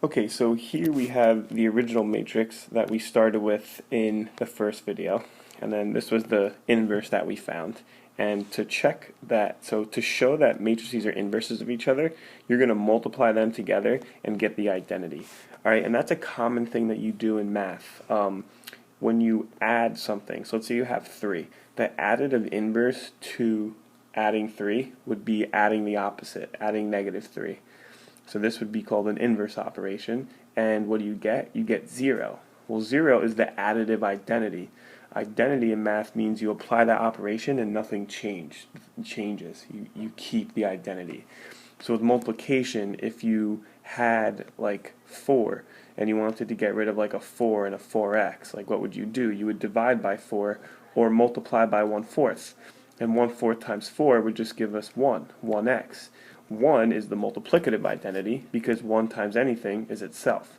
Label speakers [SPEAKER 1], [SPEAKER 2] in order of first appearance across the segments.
[SPEAKER 1] Okay, so here we have the original matrix that we started with in the first video, and then this was the inverse that we found. And to check that, so to show that matrices are inverses of each other, you're going to multiply them together and get the identity. Alright, and that's a common thing that you do in math. When you add something, so let's say you have 3, the additive inverse to adding 3 would be adding the opposite, adding -3. So this would be called an inverse operation, and what do you get? You get 0. Well, 0 is the additive identity. Identity in math means you apply that operation and nothing changes. You keep the identity. So with multiplication, if you had like 4 and you wanted to get rid of like a 4 and a 4x, like what would you do? You would divide by 4 or multiply by 1/4. And 1/4 times 4 would just give us 1x. 1 is the multiplicative identity because 1 times anything is itself.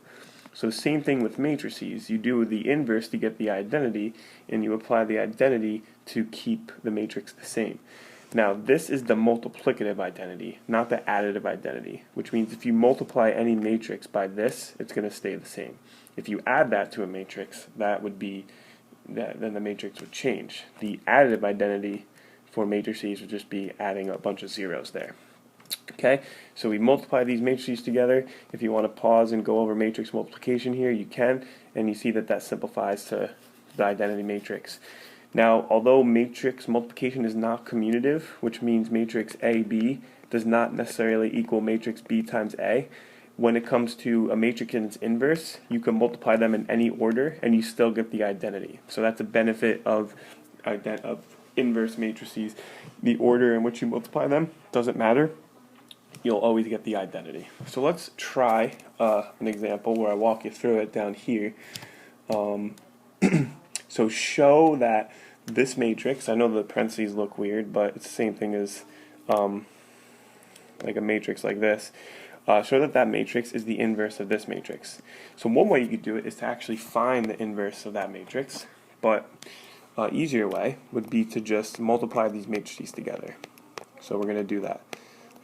[SPEAKER 1] So same thing with matrices. You do the inverse to get the identity, and you apply the identity to keep the matrix the same. Now this is the multiplicative identity, not the additive identity, which means if you multiply any matrix by this, it's going to stay the same. If you add that to a matrix, that would be then the matrix would change. The additive identity for matrices would just be adding a bunch of zeros there. Okay, so we multiply these matrices together. If you want to pause and go over matrix multiplication here, you can, and you see that that simplifies to the identity matrix. Now, although matrix multiplication is not commutative, which means matrix AB does not necessarily equal matrix B times A, when it comes to a matrix and its inverse, you can multiply them in any order and you still get the identity. So that's a benefit of inverse matrices. The order in which you multiply them doesn't matter. You'll always get the identity. So let's try an example where I walk you through it down here. So show that this matrix, I know the parentheses look weird, but it's the same thing as like a matrix like this. Show that that matrix is the inverse of this matrix. So one way you could do it is to actually find the inverse of that matrix, but easier way would be to just multiply these matrices together. So we're going to do that.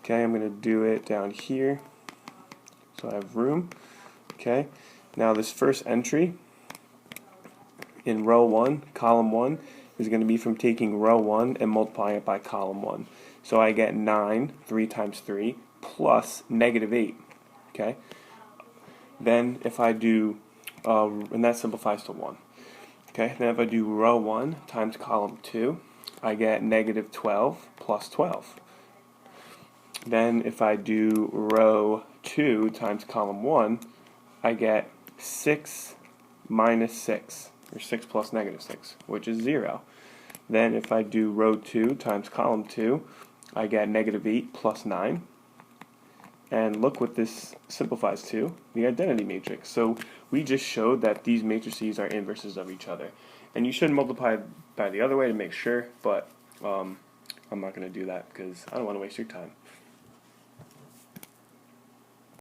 [SPEAKER 1] Okay, I'm going to do it down here, so I have room. Okay, now this first entry in row 1, column 1, is going to be from taking row 1 and multiplying it by column 1. So I get 9, 3 times 3, plus -8. Okay, then if I do, and that simplifies to 1. Okay, then if I do row 1 times column 2, I get -12 plus 12. Then if I do row 2 times column 1, I get 6 minus 6, or 6 plus -6, which is 0. Then if I do row 2 times column 2, I get -8 plus 9. And look what this simplifies to, the identity matrix. So we just showed that these matrices are inverses of each other. And you should multiply by the other way to make sure, but I'm not going to do that because I don't want to waste your time.